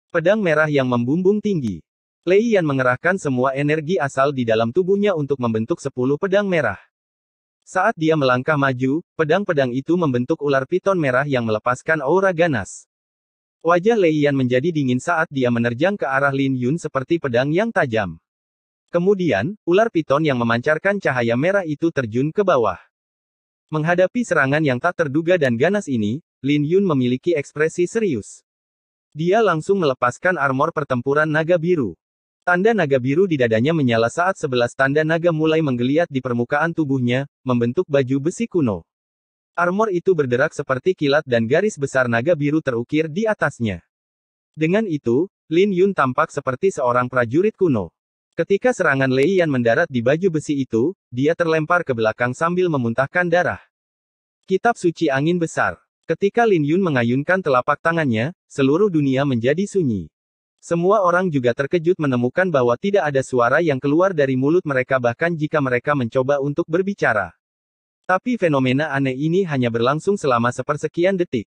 Pedang merah yang membumbung tinggi. Lei Yan mengerahkan semua energi asal di dalam tubuhnya untuk membentuk 10 pedang merah. Saat dia melangkah maju, pedang-pedang itu membentuk ular piton merah yang melepaskan aura ganas. Wajah Lei Yan menjadi dingin saat dia menerjang ke arah Lin Yun seperti pedang yang tajam. Kemudian, ular piton yang memancarkan cahaya merah itu terjun ke bawah. Menghadapi serangan yang tak terduga dan ganas ini, Lin Yun memiliki ekspresi serius. Dia langsung melepaskan armor pertempuran naga biru. Tanda naga biru di dadanya menyala saat 11 tanda naga mulai menggeliat di permukaan tubuhnya, membentuk baju besi kuno. Armor itu berderak seperti kilat dan garis besar naga biru terukir di atasnya. Dengan itu, Lin Yun tampak seperti seorang prajurit kuno. Ketika serangan Lei Yan mendarat di baju besi itu, dia terlempar ke belakang sambil memuntahkan darah. Kitab suci angin besar. Ketika Lin Yun mengayunkan telapak tangannya, seluruh dunia menjadi sunyi. Semua orang juga terkejut menemukan bahwa tidak ada suara yang keluar dari mulut mereka bahkan jika mereka mencoba untuk berbicara. Tapi fenomena aneh ini hanya berlangsung selama sepersekian detik.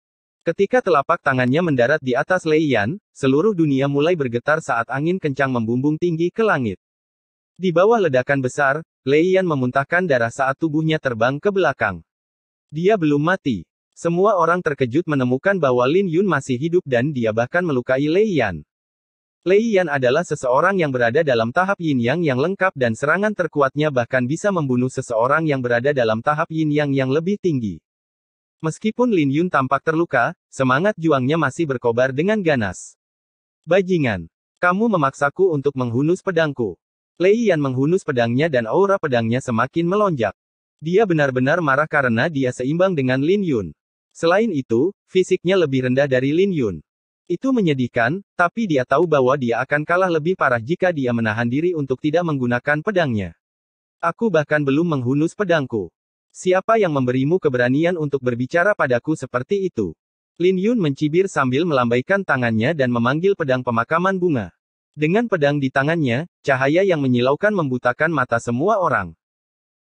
Ketika telapak tangannya mendarat di atas Lei Yan, seluruh dunia mulai bergetar saat angin kencang membumbung tinggi ke langit. Di bawah ledakan besar, Lei Yan memuntahkan darah saat tubuhnya terbang ke belakang. Dia belum mati. Semua orang terkejut menemukan bahwa Lin Yun masih hidup dan dia bahkan melukai Lei Yan. Lei Yan adalah seseorang yang berada dalam tahap yin yang lengkap dan serangan terkuatnya bahkan bisa membunuh seseorang yang berada dalam tahap yin yang lebih tinggi. Meskipun Lin Yun tampak terluka, semangat juangnya masih berkobar dengan ganas. Bajingan! Kamu memaksaku untuk menghunus pedangku. Lei Yan menghunus pedangnya dan aura pedangnya semakin melonjak. Dia benar-benar marah karena dia seimbang dengan Lin Yun. Selain itu, fisiknya lebih rendah dari Lin Yun. Itu menyedihkan, tapi dia tahu bahwa dia akan kalah lebih parah jika dia menahan diri untuk tidak menggunakan pedangnya. Aku bahkan belum menghunus pedangku. Siapa yang memberimu keberanian untuk berbicara padaku seperti itu? Lin Yun mencibir sambil melambaikan tangannya dan memanggil pedang pemakaman bunga. Dengan pedang di tangannya, cahaya yang menyilaukan membutakan mata semua orang.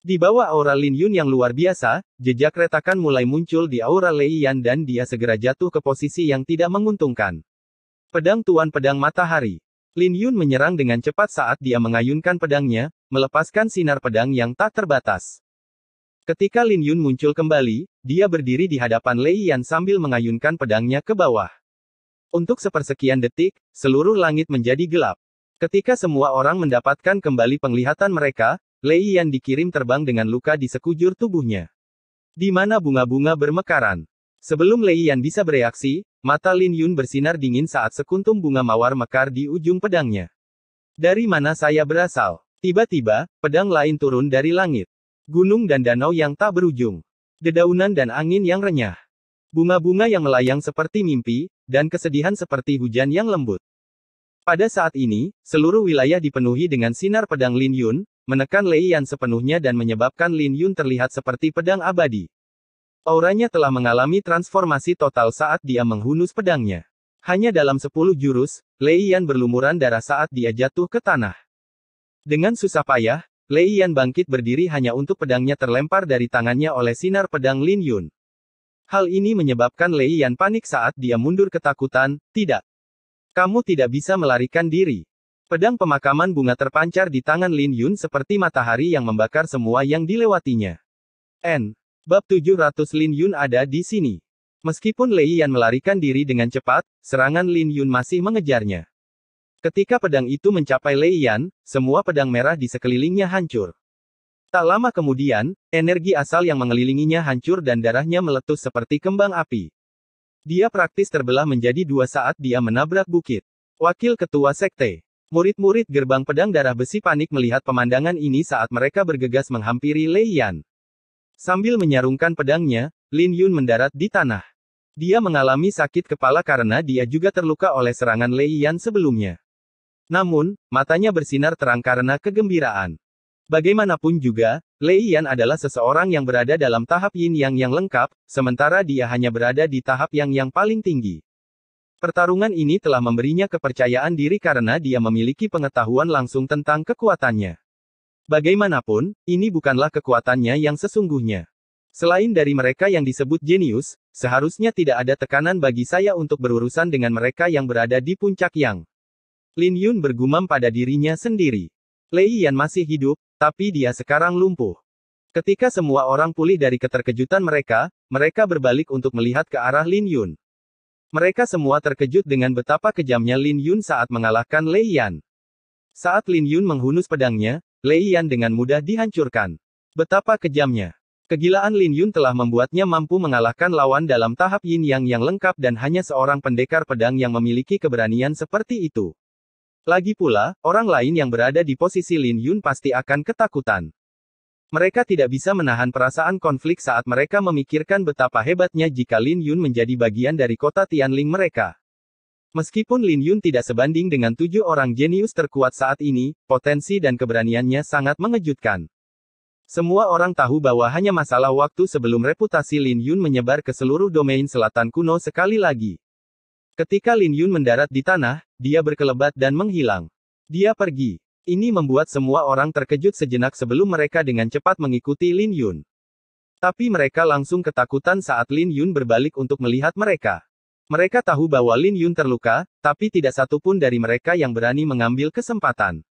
Di bawah aura Lin Yun yang luar biasa, jejak retakan mulai muncul di aura Lei Yan dan dia segera jatuh ke posisi yang tidak menguntungkan. Pedang Tuan Pedang Matahari. Lin Yun menyerang dengan cepat saat dia mengayunkan pedangnya, melepaskan sinar pedang yang tak terbatas. Ketika Lin Yun muncul kembali, dia berdiri di hadapan Lei Yan sambil mengayunkan pedangnya ke bawah. Untuk sepersekian detik, seluruh langit menjadi gelap. Ketika semua orang mendapatkan kembali penglihatan mereka, Lei Yan dikirim terbang dengan luka di sekujur tubuhnya. Di mana bunga-bunga bermekaran. Sebelum Lei Yan bisa bereaksi, mata Lin Yun bersinar dingin saat sekuntum bunga mawar mekar di ujung pedangnya. Dari mana saya berasal? Tiba-tiba, pedang lain turun dari langit. Gunung dan danau yang tak berujung. Dedaunan dan angin yang renyah. Bunga-bunga yang melayang seperti mimpi, dan kesedihan seperti hujan yang lembut. Pada saat ini, seluruh wilayah dipenuhi dengan sinar pedang Lin Yun, menekan Lei Yan sepenuhnya dan menyebabkan Lin Yun terlihat seperti pedang abadi. Auranya telah mengalami transformasi total saat dia menghunus pedangnya. Hanya dalam 10 jurus, Lei Yan berlumuran darah saat dia jatuh ke tanah. Dengan susah payah, Lei Yan bangkit berdiri hanya untuk pedangnya terlempar dari tangannya oleh sinar pedang Lin Yun. Hal ini menyebabkan Lei Yan panik saat dia mundur ketakutan. Tidak. Kamu tidak bisa melarikan diri. Pedang pemakaman bunga terpancar di tangan Lin Yun seperti matahari yang membakar semua yang dilewatinya. Bab 700 Lin Yun ada di sini. Meskipun Lei Yan melarikan diri dengan cepat, serangan Lin Yun masih mengejarnya. Ketika pedang itu mencapai Lei Yan, semua pedang merah di sekelilingnya hancur. Tak lama kemudian, energi asal yang mengelilinginya hancur dan darahnya meletus seperti kembang api. Dia praktis terbelah menjadi dua saat dia menabrak bukit. Wakil Ketua Sekte. Murid-murid gerbang pedang darah besi panik melihat pemandangan ini saat mereka bergegas menghampiri Lei Yan. Sambil menyarungkan pedangnya, Lin Yun mendarat di tanah. Dia mengalami sakit kepala karena dia juga terluka oleh serangan Lei Yan sebelumnya. Namun, matanya bersinar terang karena kegembiraan. Bagaimanapun juga, Lei Yan adalah seseorang yang berada dalam tahap yin yang lengkap, sementara dia hanya berada di tahap yang paling tinggi. Pertarungan ini telah memberinya kepercayaan diri karena dia memiliki pengetahuan langsung tentang kekuatannya. Bagaimanapun, ini bukanlah kekuatannya yang sesungguhnya. Selain dari mereka yang disebut jenius, seharusnya tidak ada tekanan bagi saya untuk berurusan dengan mereka yang berada di puncak yang. Lin Yun bergumam pada dirinya sendiri. Lei Yan masih hidup, tapi dia sekarang lumpuh. Ketika semua orang pulih dari keterkejutan mereka, mereka berbalik untuk melihat ke arah Lin Yun. Mereka semua terkejut dengan betapa kejamnya Lin Yun saat mengalahkan Lei Yan. Saat Lin Yun menghunus pedangnya, Lei Yan dengan mudah dihancurkan. Betapa kejamnya. Kegilaan Lin Yun telah membuatnya mampu mengalahkan lawan dalam tahap yin yang lengkap dan hanya seorang pendekar pedang yang memiliki keberanian seperti itu. Lagi pula, orang lain yang berada di posisi Lin Yun pasti akan ketakutan. Mereka tidak bisa menahan perasaan konflik saat mereka memikirkan betapa hebatnya jika Lin Yun menjadi bagian dari kota Tianling mereka. Meskipun Lin Yun tidak sebanding dengan 7 orang jenius terkuat saat ini, potensi dan keberaniannya sangat mengejutkan. Semua orang tahu bahwa hanya masalah waktu sebelum reputasi Lin Yun menyebar ke seluruh domain selatan kuno sekali lagi. Ketika Lin Yun mendarat di tanah, dia berkelebat dan menghilang. Dia pergi. Ini membuat semua orang terkejut sejenak sebelum mereka dengan cepat mengikuti Lin Yun. Tapi mereka langsung ketakutan saat Lin Yun berbalik untuk melihat mereka. Mereka tahu bahwa Lin Yun terluka, tapi tidak satu pun dari mereka yang berani mengambil kesempatan.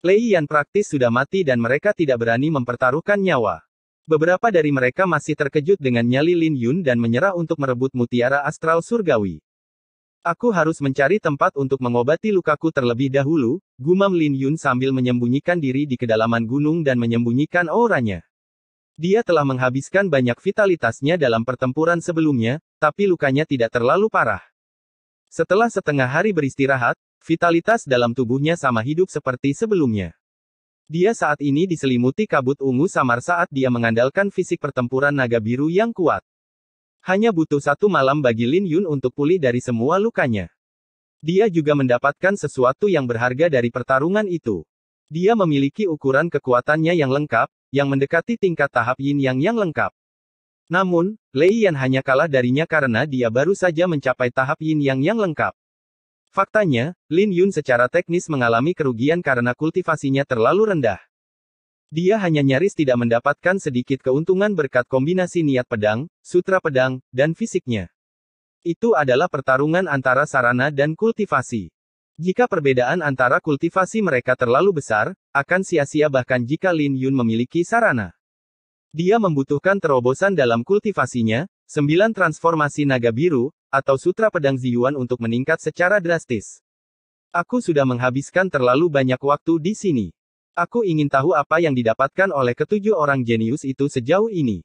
Lei Yan praktis sudah mati dan mereka tidak berani mempertaruhkan nyawa. Beberapa dari mereka masih terkejut dengan nyali Lin Yun dan menyerah untuk merebut mutiara astral surgawi. Aku harus mencari tempat untuk mengobati lukaku terlebih dahulu, gumam Lin Yun sambil menyembunyikan diri di kedalaman gunung dan menyembunyikan auranya. Dia telah menghabiskan banyak vitalitasnya dalam pertempuran sebelumnya, tapi lukanya tidak terlalu parah. Setelah setengah hari beristirahat, vitalitas dalam tubuhnya sama hidup seperti sebelumnya. Dia saat ini diselimuti kabut ungu samar saat dia mengandalkan fisik pertempuran naga biru yang kuat. Hanya butuh 1 malam bagi Lin Yun untuk pulih dari semua lukanya. Dia juga mendapatkan sesuatu yang berharga dari pertarungan itu. Dia memiliki ukuran kekuatannya yang lengkap, yang mendekati tingkat tahap Yin Yang yang lengkap. Namun, Lei Yan hanya kalah darinya karena dia baru saja mencapai tahap Yin Yang yang lengkap. Faktanya, Lin Yun secara teknis mengalami kerugian karena kultivasinya terlalu rendah. Dia hanya nyaris tidak mendapatkan sedikit keuntungan berkat kombinasi niat pedang, sutra pedang, dan fisiknya. Itu adalah pertarungan antara sarana dan kultivasi. Jika perbedaan antara kultivasi mereka terlalu besar, akan sia-sia bahkan jika Lin Yun memiliki sarana. Dia membutuhkan terobosan dalam kultivasinya, 9 transformasi naga biru, atau sutra pedang Ziyuan untuk meningkat secara drastis. Aku sudah menghabiskan terlalu banyak waktu di sini. Aku ingin tahu apa yang didapatkan oleh ketujuh orang jenius itu sejauh ini.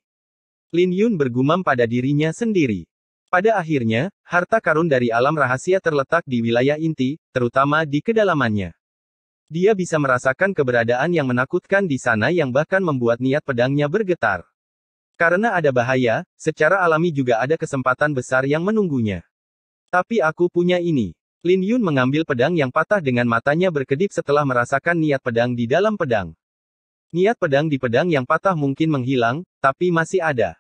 Lin Yun bergumam pada dirinya sendiri. Pada akhirnya, harta karun dari alam rahasia terletak di wilayah inti, terutama di kedalamannya. Dia bisa merasakan keberadaan yang menakutkan di sana yang bahkan membuat niat pedangnya bergetar. Karena ada bahaya, secara alami juga ada kesempatan besar yang menunggunya. Tapi aku punya ini. Lin Yun mengambil pedang yang patah dengan matanya berkedip setelah merasakan niat pedang di dalam pedang. Niat pedang di pedang yang patah mungkin menghilang, tapi masih ada.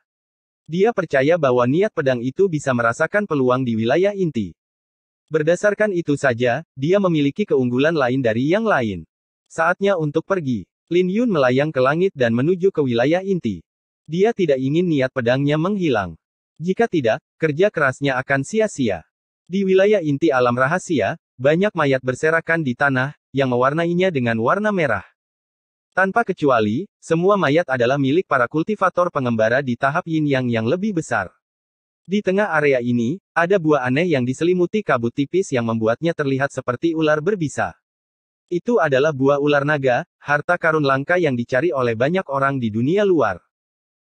Dia percaya bahwa niat pedang itu bisa merasakan peluang di wilayah inti. Berdasarkan itu saja, dia memiliki keunggulan lain dari yang lain. Saatnya untuk pergi. Lin Yun melayang ke langit dan menuju ke wilayah inti. Dia tidak ingin niat pedangnya menghilang. Jika tidak, kerja kerasnya akan sia-sia. Di wilayah inti alam rahasia, banyak mayat berserakan di tanah, yang mewarnainya dengan warna merah. Tanpa kecuali, semua mayat adalah milik para kultivator pengembara di tahap Yin Yang yang lebih besar. Di tengah area ini, ada buah aneh yang diselimuti kabut tipis yang membuatnya terlihat seperti ular berbisa. Itu adalah buah ular naga, harta karun langka yang dicari oleh banyak orang di dunia luar.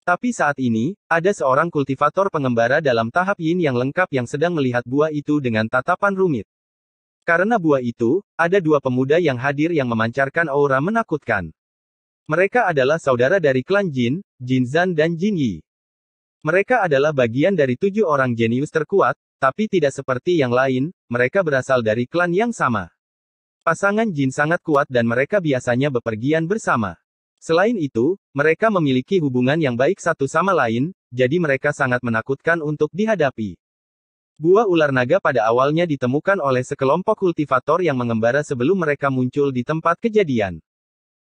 Tapi saat ini, ada seorang kultivator pengembara dalam tahap Yin yang lengkap yang sedang melihat buah itu dengan tatapan rumit. Karena buah itu, ada 2 pemuda yang hadir yang memancarkan aura menakutkan. Mereka adalah saudara dari klan Jin, Jin Zan dan Jin Yi. Mereka adalah bagian dari 7 orang jenius terkuat, tapi tidak seperti yang lain, mereka berasal dari klan yang sama. Pasangan Jin sangat kuat dan mereka biasanya bepergian bersama. Selain itu, mereka memiliki hubungan yang baik satu sama lain, jadi mereka sangat menakutkan untuk dihadapi. Buah ular naga pada awalnya ditemukan oleh sekelompok kultivator yang mengembara sebelum mereka muncul di tempat kejadian.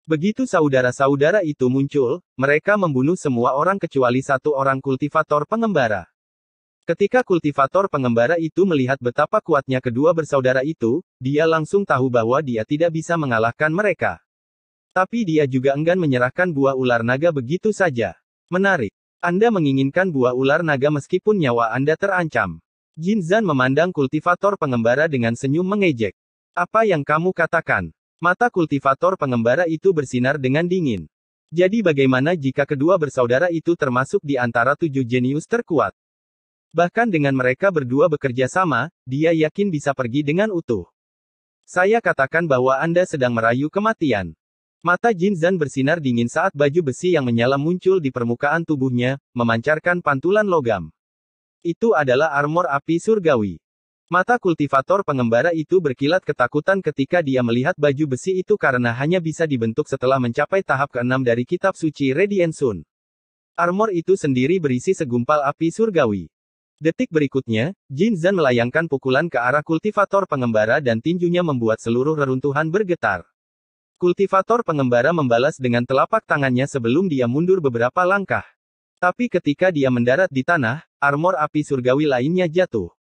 Begitu saudara-saudara itu muncul, mereka membunuh semua orang kecuali 1 orang kultivator pengembara. Ketika kultivator pengembara itu melihat betapa kuatnya kedua bersaudara itu, dia langsung tahu bahwa dia tidak bisa mengalahkan mereka. Tapi dia juga enggan menyerahkan buah ular naga begitu saja. Menarik. Anda menginginkan buah ular naga meskipun nyawa Anda terancam. Jin Zan memandang kultivator pengembara dengan senyum mengejek. Apa yang kamu katakan? Mata kultivator pengembara itu bersinar dengan dingin. Jadi bagaimana jika kedua bersaudara itu termasuk di antara 7 jenius terkuat? Bahkan dengan mereka berdua bekerja sama, dia yakin bisa pergi dengan utuh. Saya katakan bahwa Anda sedang merayu kematian. Mata Jin Zan bersinar dingin saat baju besi yang menyala muncul di permukaan tubuhnya, memancarkan pantulan logam. Itu adalah armor api surgawi. Mata kultivator pengembara itu berkilat ketakutan ketika dia melihat baju besi itu karena hanya bisa dibentuk setelah mencapai tahap ke-6 dari kitab suci Radiant Sun. Armor itu sendiri berisi segumpal api surgawi. Detik berikutnya, Jin Zan melayangkan pukulan ke arah kultivator pengembara dan tinjunya membuat seluruh reruntuhan bergetar. Kultivator pengembara membalas dengan telapak tangannya sebelum dia mundur beberapa langkah. Tapi ketika dia mendarat di tanah, armor api surgawi lainnya jatuh.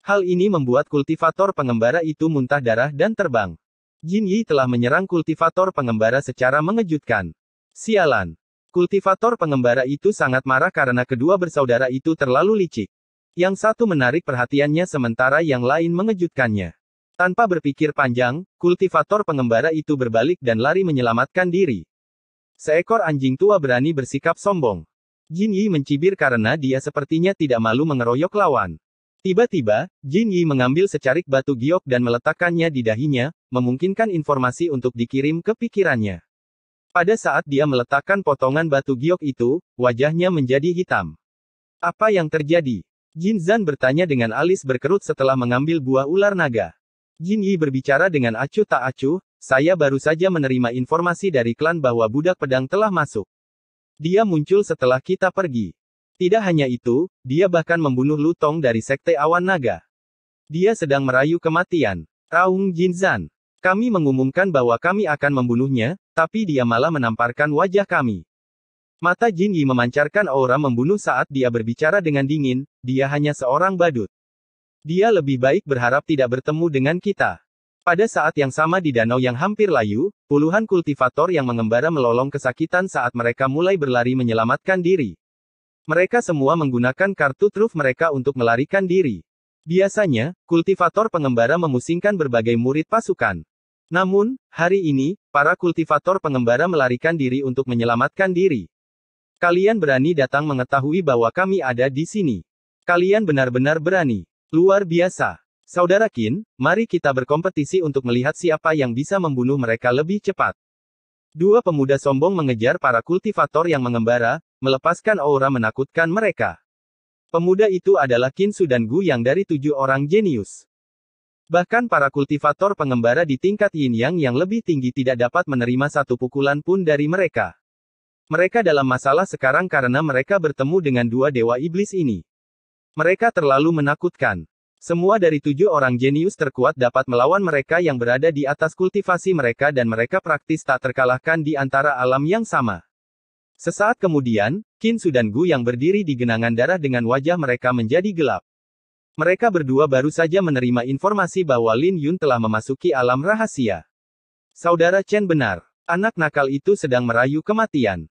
Hal ini membuat kultivator pengembara itu muntah darah dan terbang. Jin Yi telah menyerang kultivator pengembara secara mengejutkan. Sialan. Kultivator pengembara itu sangat marah karena kedua bersaudara itu terlalu licik. Yang satu menarik perhatiannya sementara yang lain mengejutkannya. Tanpa berpikir panjang, kultivator pengembara itu berbalik dan lari menyelamatkan diri. Seekor anjing tua berani bersikap sombong. Jin Yi mencibir karena dia sepertinya tidak malu mengeroyok lawan. Tiba-tiba, Jin Yi mengambil secarik batu giok dan meletakkannya di dahinya, memungkinkan informasi untuk dikirim ke pikirannya. Pada saat dia meletakkan potongan batu giok itu, wajahnya menjadi hitam. Apa yang terjadi? Jin Zan bertanya dengan alis berkerut setelah mengambil buah ular naga. Jin Yi berbicara dengan acuh tak acuh, saya baru saja menerima informasi dari klan bahwa budak pedang telah masuk. Dia muncul setelah kita pergi. Tidak hanya itu, dia bahkan membunuh Lu Tong dari Sekte Awan Naga. Dia sedang merayu kematian. Raung Jin Zan. Kami mengumumkan bahwa kami akan membunuhnya, tapi dia malah menamparkan wajah kami. Mata Jin Yi memancarkan aura membunuh saat dia berbicara dengan dingin, dia hanya seorang badut. Dia lebih baik berharap tidak bertemu dengan kita. Pada saat yang sama di danau yang hampir layu, puluhan kultivator yang mengembara melolong kesakitan saat mereka mulai berlari menyelamatkan diri. Mereka semua menggunakan kartu truf mereka untuk melarikan diri. Biasanya, kultivator pengembara memusingkan berbagai murid pasukan. Namun, hari ini, para kultivator pengembara melarikan diri untuk menyelamatkan diri. Kalian berani datang mengetahui bahwa kami ada di sini. Kalian benar-benar berani. Luar biasa. Saudara Qin, mari kita berkompetisi untuk melihat siapa yang bisa membunuh mereka lebih cepat. Dua pemuda sombong mengejar para kultivator yang mengembara, melepaskan aura menakutkan mereka. Pemuda itu adalah Qin Su dan Gu Yang dari 7 orang jenius. Bahkan para kultivator pengembara di tingkat Yin Yang yang lebih tinggi tidak dapat menerima satu pukulan pun dari mereka. Mereka dalam masalah sekarang karena mereka bertemu dengan dua dewa iblis ini. Mereka terlalu menakutkan. Semua dari 7 orang jenius terkuat dapat melawan mereka yang berada di atas kultivasi mereka dan mereka praktis tak terkalahkan di antara alam yang sama. Sesaat kemudian, Qin Su dan Gu Yang berdiri di genangan darah dengan wajah mereka menjadi gelap. Mereka berdua baru saja menerima informasi bahwa Lin Yun telah memasuki alam rahasia. Saudara Chen benar. Anak nakal itu sedang merayu kematian.